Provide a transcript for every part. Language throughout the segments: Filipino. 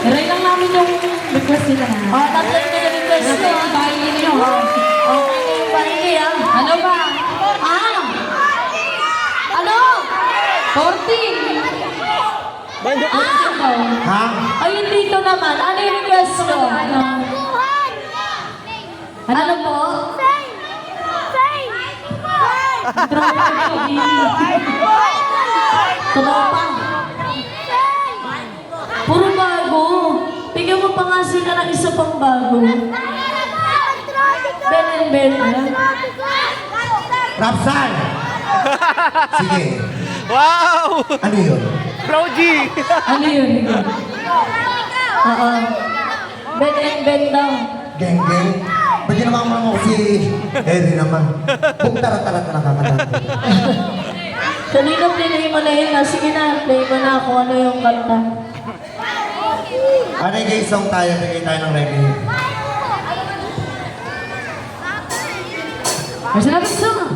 Try lang namin yung request nila. Tatlo yung request nyo. Bahay ninyo. Okay na yung bahay ha. Ano ba? Ano? 40. Ha? Ayun dito naman. Ano yung request nyo? Ano po? Tropa. Puro bago. Bigyan mo pa nga sila ng isa pang bago. Ben and Ben. Rapsal! Sige. Wow! Ano yun? Proji! Ano yun? Oo. Ben and Ben daw. Geng, geng. Pwede naman mo si Eddie naman. Kung tara-tara na kakanta. Kanina play mo na yun. Sige na, play mo na kung ano yung kanta. Reggae song tayo. Bigay tayo ng reggae. Kasi natin saan?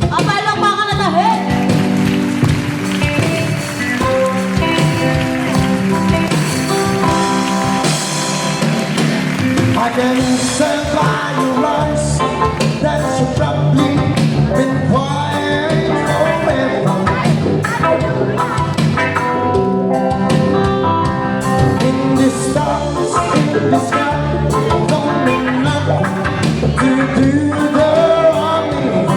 Apalong pa ka na dahil! I can survive your rise. That's your probably required forever. In the stars, in the sky, don't need nothing to do the wrong thing.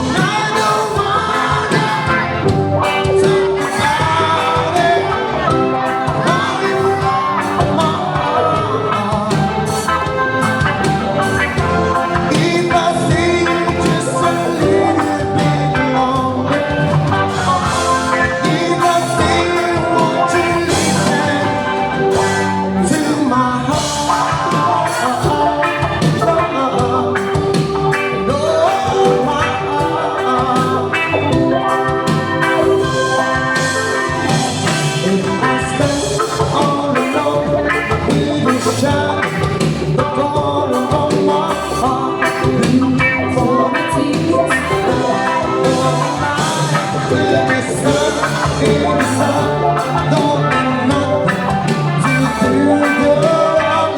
And I don't wanna talk about it. If I stay just a little bit longer, if I stay, won't you listen to my heart? No, my heart. If I stay all alone, we will shine the corner of my heart. For the tears, in the sun, don't need nothing to do the wrong.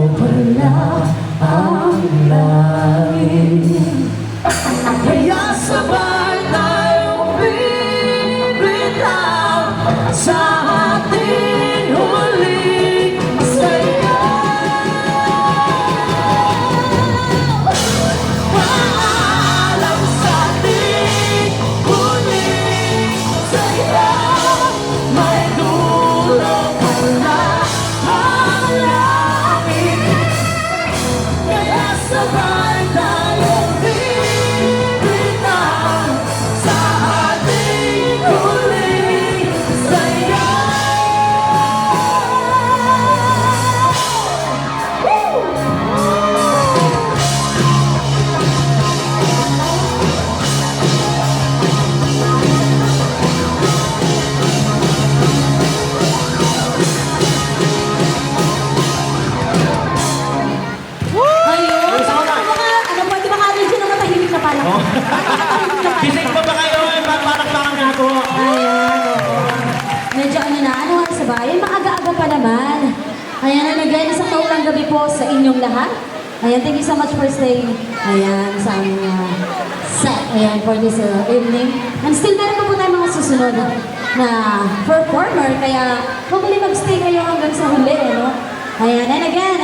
wala ang langit. Kaya sabay tayong bibitaw sa ating huling saya. Paalam sa ating huling saya. May dulong wala ang langit. Kaya sabay tayong bibitaw sa ating huling saya. Ayun. Ano, pwede ba kami dyan na matahimik na pala? Matahimik na pala. Gising pa ba kayo? Palakpakan nga ako. Ayan, oo. Medyo ano nga sa bayan, maaga-aga pa naman. Ayan, and again, isang kaulang gabi po sa inyong lahat. Ayan, thank you so much for staying. Ayan, sa aming set. Ayan, for this evening. And still, meron pa po tayong mga susunod na performer. Kaya, huwag muli mag-stay kayo hanggang sa huli, no? Ayan, and again,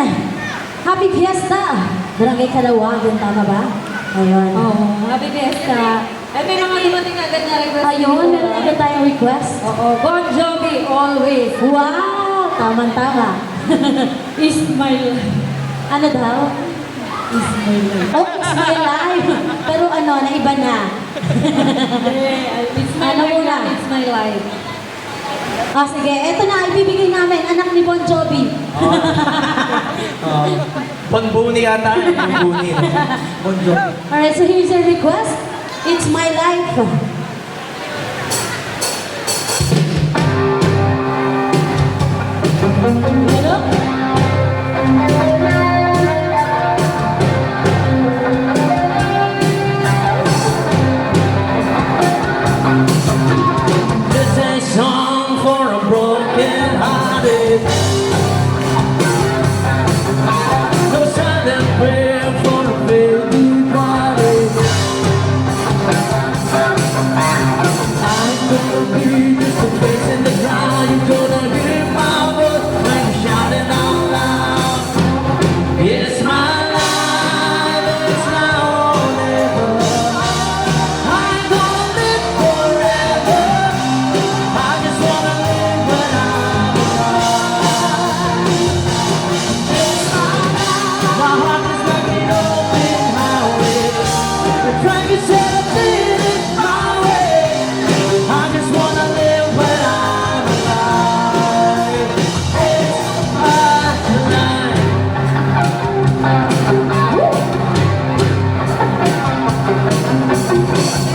Happy Fiesta! Barangay Kalawagan, tama ba? Ayun. Oo, happy fiesta. Eh, may mga dumating agad na request. Ayun, meron agad tayong request. Oo, Bon Jovi, always. Wow! Tama-tama. Is my life. Ano daw? Is my life. Oh, it's my life. Pero ano, naiba na. It's my Ano life muna? na, it's my life. Sige, eto na, ibibigay namin, anak ni Bon Jovi. Bonbuni yata. Bonbuni. Bonjour. Alright, so here's your request. It's my life. Hello? This is a song for a broken hearted. No silent prayer for a baby body. I could be just a face in the ground. You couldn't hear my voice when you're shouting out loud. It's my life, it's now or never. I'm gonna live forever. I just wanna live when I'm alive. It's my life. My heart is like an open highway. The track is set up in it my way. I just wanna live when I'm alive. It's my life.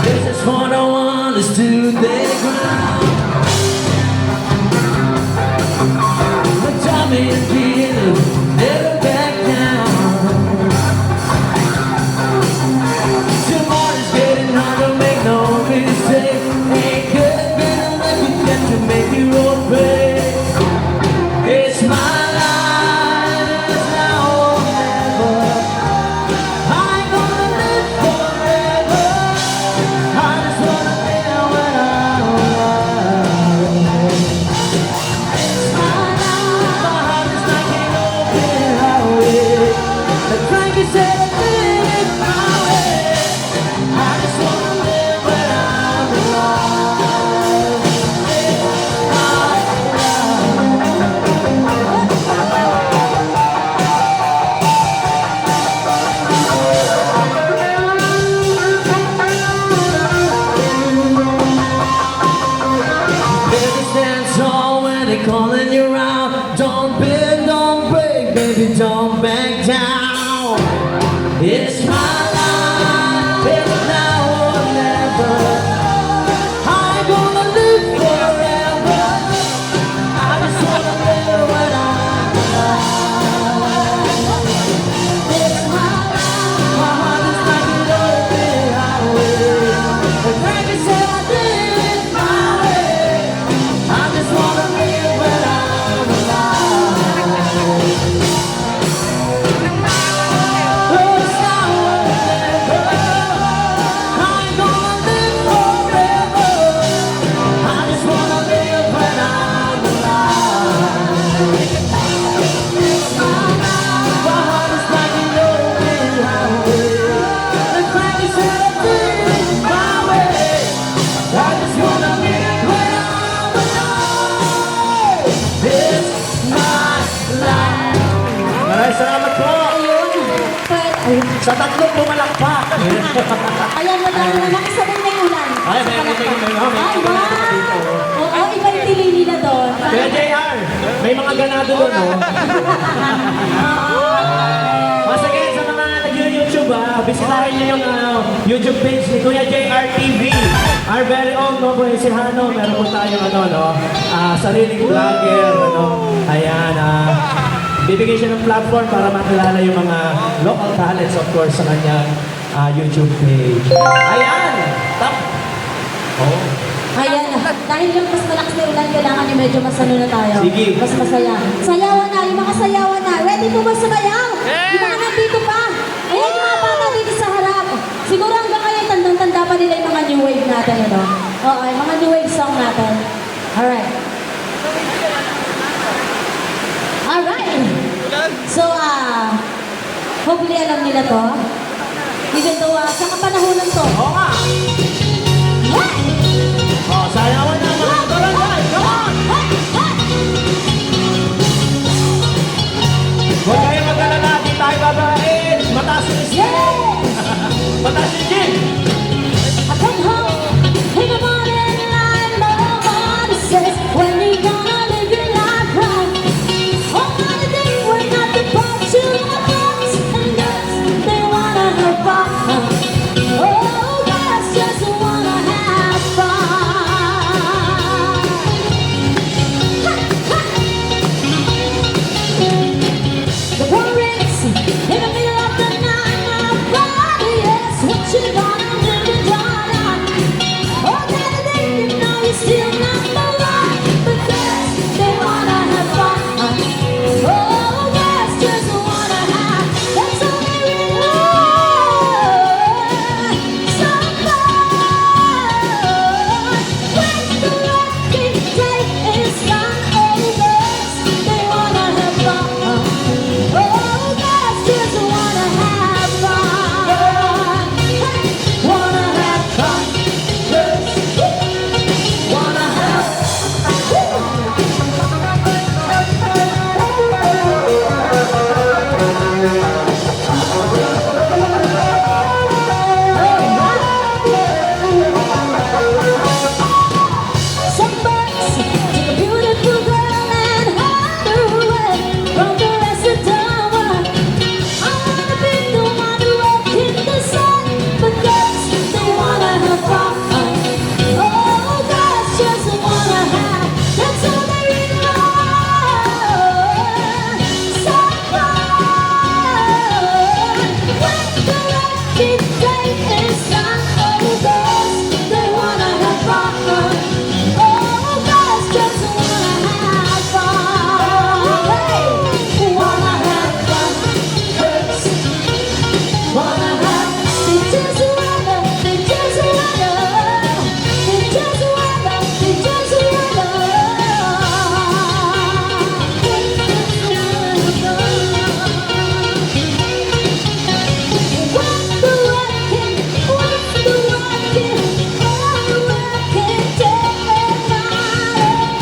This is for the one that's to the ground. But Tommy and Peter never back down. Tomorrow's getting hard to make no mistake. Ain't good better than we get to make you roll break. It's my life, it's now or never. I'm gonna live forever. I just wanna live when I'm alive. It's my life. My heart is like an open highway. The crank is set up in it my way. I just wanna live when I'm alive. It's my Baby, stand tall when they're calling you out. Don't bend, don't break, baby, don't back down. It's my life, it's now or never. I'm gonna live forever. I just wanna live when I'm alive. It's my life, my heart is like an open highway. The crank is set up in my way. I just wanna live when I'm alive. Ay, salamat po. Ayun. Pwede. Ayun. Sa tatlong pumalakpak. Ayan, wala na naman. Sabay may ulan. Ay, may ulan. Ay, wow. Oo, iba yung tili nila doon. Kuya JR, may mga ganado doon, no? Once again, sa mga nag-YouTube, bisitahin niyo yung YouTube page ni Kuya JR TV. Our very own, no, po, si Hano, meron po tayong, sariling vlogger, ayan, bibigyan siya ng platform para makilala yung mga local talents, of course, sa kanyang YouTube page. Ayan! Tap! Oh. Ayan, dahil yung mas malakas na ulan, kailangan yung medyo masano na tayo. Sige. Mas masaya. Sayawan na, yung mga sayawan na. Ready po ba sumayaw? Yung mga nandito pa. Ayan, yung mga bata dito sa harap. Siguro hanggang ngayon, tandang-tanda pa nila yung mga new wave natin, ano? Oo, yung mga new wave song natin. Alright. Alright. So, hopefully alam nila to. Even though, sa kapanahonan to. Oo nga! Yeah! Oh, sayawan na mga barangay! Come on! Huwag kayong mag-alala, di tayo babain! Mataas yung skin! Mataas yung skin! I come home in the morning and nobody says when you gonna live your life right. All the days we're not the part you want, and girls they wanna have fun. Oh, girls just wanna have fun. The parents in the middle of the night, nobody asks what you gonna do to die. Oh, that day you know you're still number one, but girls they wanna have fun. Oh, girls just wanna have, that's all they really want. Some fun. When the lucky day is gone, oh, girls they wanna have fun. Oh, girls just wanna have fun. Wanna have fun. Girls wanna have some bucks take a beautiful girl and hide her away from the rest of the world. I wanna be the one to walk in the sun, but girls they wanna have fun. Oh, girls just wanna have, that's all they really want. Some fun. When the lucky day is done, oh, girls they wanna have fun. Oh, girls just wanna have fun. Hey, wanna have fun. Girls wanna have, they just wanna, they just wanna, they just wanna, they just wanna. What's the working, what's the working, all the working day and night.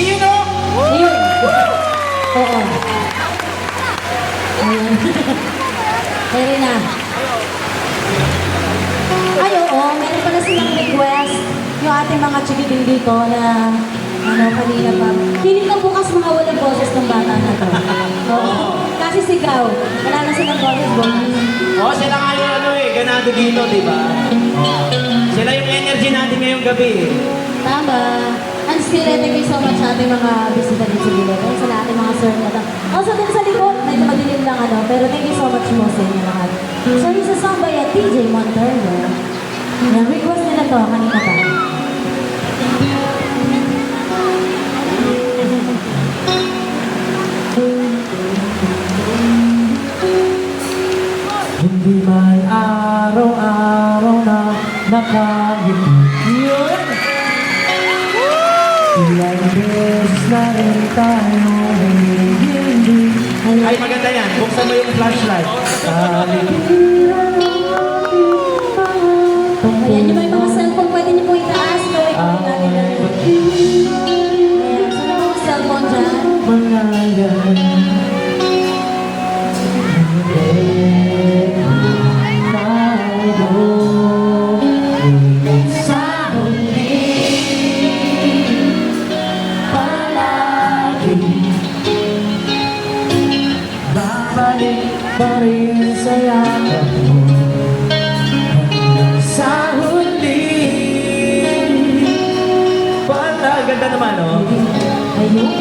Iyon o! Ayun. Oo. Ayun. Pwede na. Ay, oo. Meron pala silang request. Yung ating mga chikiting dito na kanina pa. Feeling ko bukas mga walang boses ng bata na to. Oo. Kasi sigaw. Wala na silang boses. Oo, sila nga yung ganado dito, di ba? Sila yung energy natin ngayong gabi. Tama. And still, thank you so much sa ating mga bisita dito sa Gilid. Sa lahat ng mga sir na to. Also, din sa likod, medyo madilim lang pero thank you so much mo sa inyo lahat. So, isa song by TJ Montero. Yung request nila to, kanina pa. Hindi man araw-araw na nakangiti. Yun! Ilang beses na rin tayo hindi. Ay, maganda yan. Buksan mo yung flashlight. Ayan, yung may mga cellphone, pwede niyo po itaas. Gawin po natin na. Ayan, saan ang mga cellphone dyan? Babalik pa rin sa yakap mo hanggang sa huli. Pala, ganda naman, oh. Ayun.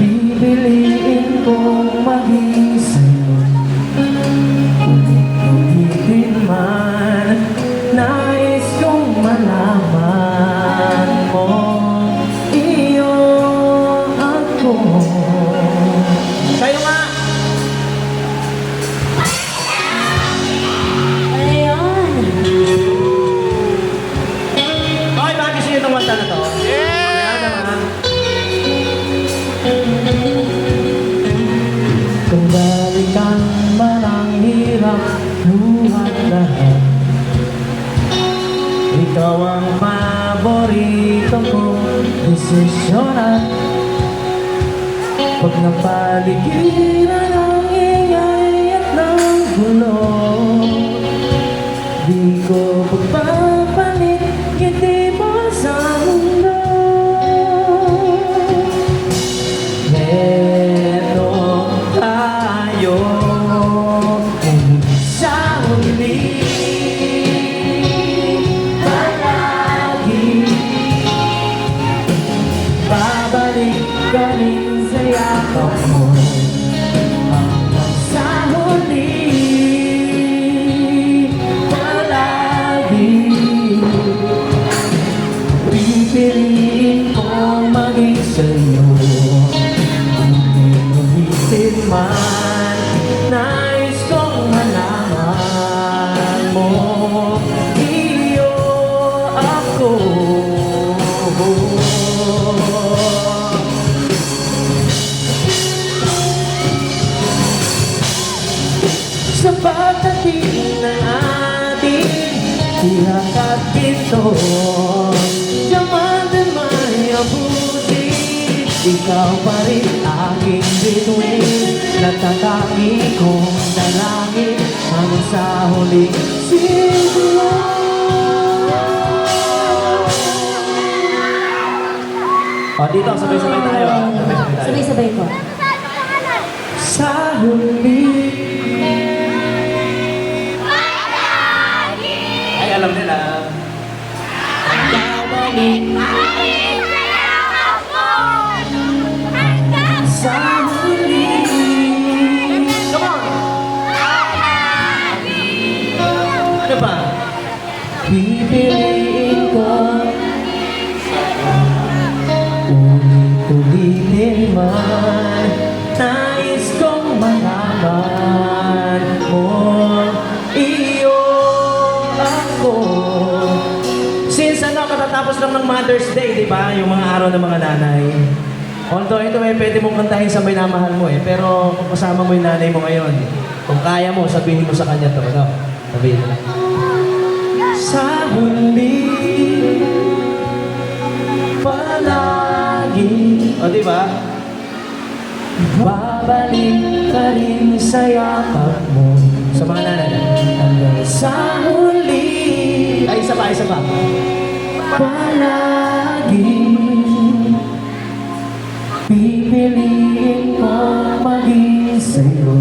Pipiliin kong maging sa'yo. Ulit-ulitin man, nais kong malaman mo. Iyo ako. Kayo nga! Ayun. Okay, bakit gusto nyo itong kanta na to? Ayan naman. Kung balikan man ang hirap, luhat lahat. Ikaw ang paborito kong desisyon at pag napaligiran ang ingay at ng gulo, di ko pagpapalit ngiti mo sa mundo. Meron tayo kung sa huli. Palagi babalik ka rin sa yakap mo hanggang sa huli. Palagi pipiliin ko maging sa'yo. Ulit-ulitin man, nais kong malaman mo. Iyo ako. Sa pagdating ng ating tirakat dito, diyaman din may abuti. Ikaw pa rin aking bituin, natatangi kong dalangin hanggang sa huling siglo. O, dito, sabay-sabay tayo. Sabay-sabay tayo. Sabay-sabay po. Sa huli. Ay, alam nila. Sa huli. Come on! Ano ba? Pipiliin ko ulit-ulitin man, nais kong malaman mo. Iyo ako. Since katatapos lang ng Mother's Day, di ba? Yung mga araw ng mga nanay. Although ito ay pwede mong kantahin sa may namahal mo eh. Pero kung kasama mo yung nanay mo ngayon, kung kaya mo, sabihin mo sa kanya to. No? Sabihin mo lang. Sa huli, palagi. O, di ba? Babalik ka rin sa yakap mo. Sa mga nanay. Hanggang sa huli. Ay, isa pa, isa pa. Palagi pipiliin ko maging sa'yo.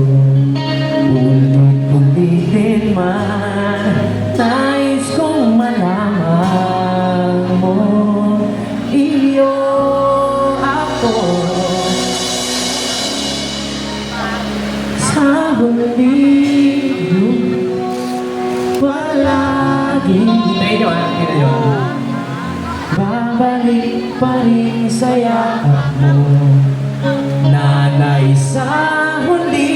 Ulit-ulitin man, nais kong malaman mo. Iyo ako. Sa huli, palagi. Hintayin nyo ha, hintayin nyo. Babalik pa rin sa yakap mo, nanay sa huli.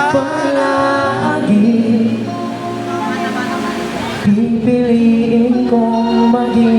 Palagi pipiliin kong maging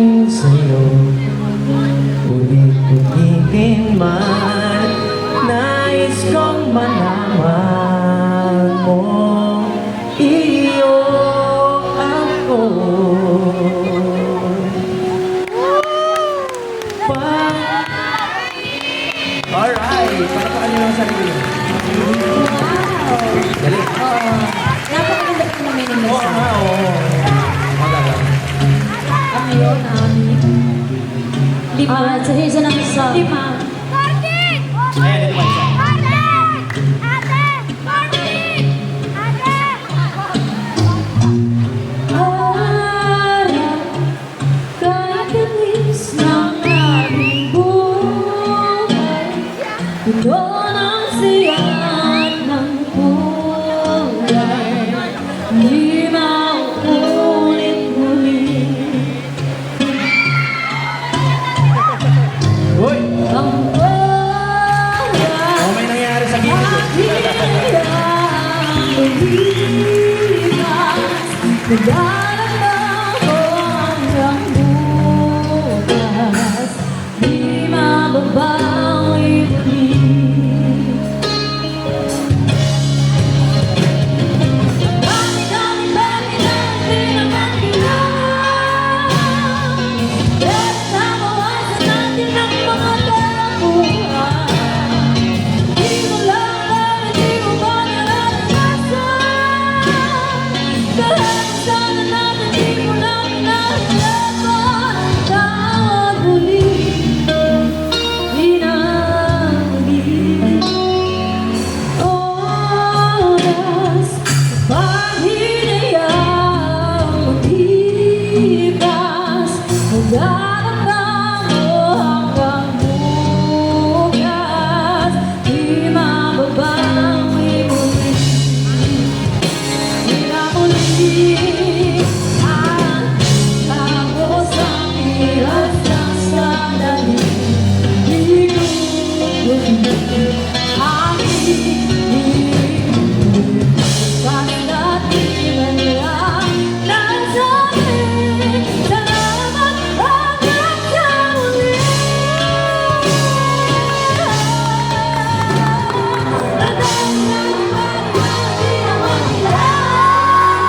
Yun, amin. Alright, so here's another song. Lima. Martin! Ayan, ito pa isa. Ate! Ate! Martin! Ate! Harap katalis ng aming buhay. Puno ng siyan ng kulay. Di mauulit muli Uy! ang oras. Oh, may nangyari sa gilid. Nagdarama ko hanggang bukas, di mababawi muli. Bakit di naman kailangan? Pero nabawasan natin ang mga tarapuan. Di mo lang alam, di mo ba nararanasan? Kahit sana natin di mo lang pinahirapan. Tawag muli, hinahuli. Oras, paghinayang maglipas. Magdarama mo hanggang bukas, di mababawi muli. Hinahuli ang tapos ang hiras ng sandali. Basta't di man lang nasabi, salamat hanggang sa muli. Di naman kailangan.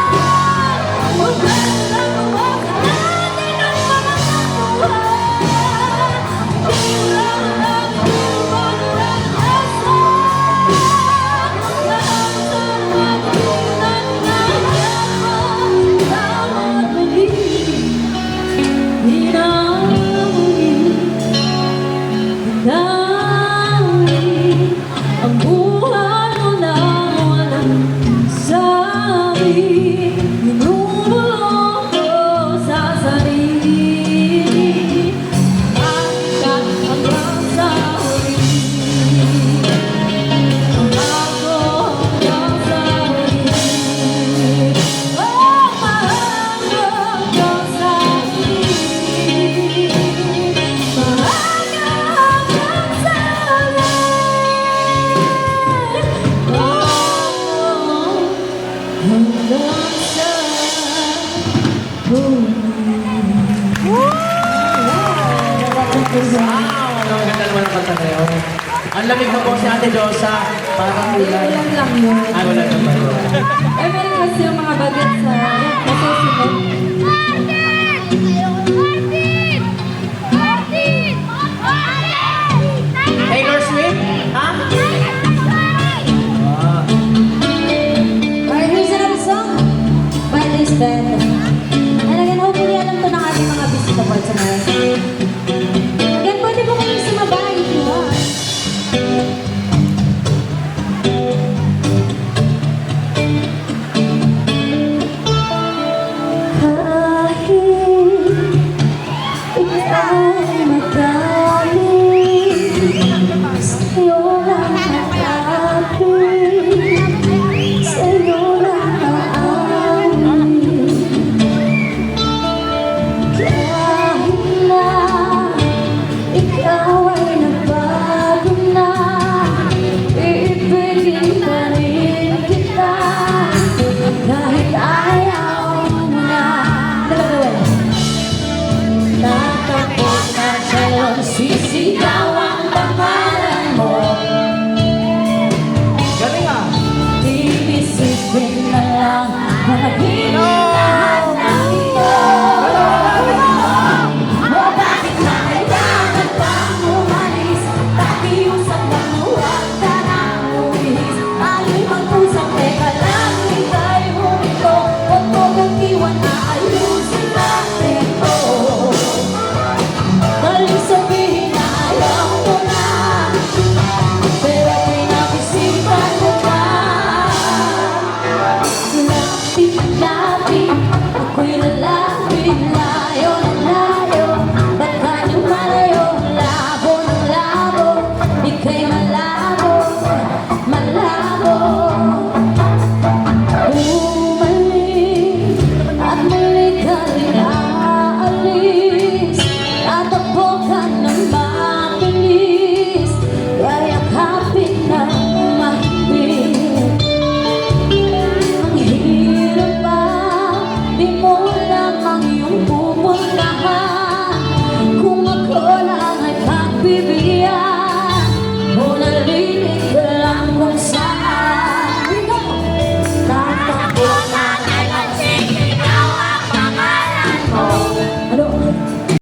Huwag ka lang mawasan natin ang mga kapuhan. Di mo lang alam, di mo ba naranasan? Lahat sa mga tunan na hirapan, tawag muli, hinahuli, hinahuli. Ang buhay mo na walang sabi, minumulong ko sa sarili. Hanggang hanggang sa huli. Ang ako hanggang sa huli. Oh, mahal hanggang sa huli. Mahal hanggang sa huli. Oh, hanggang sa huli. Wow! Ang ganda naman ang kanta na yun. Ang lamig na po si Ate Josa. Parang ulan. Ilan lang yun. Ah, wala naman yun. Eh, meron kasi yung mga bagat sa nasusunod. Martin! Martin! Martin! Martin! Taylor Swift? Ha? Ah. Alright, here's another song by this band. And again, hopefully alam to ng ating mga bisita board sa mga. Again, pwede po kayong sumabay if you want. Kahit na Ngayon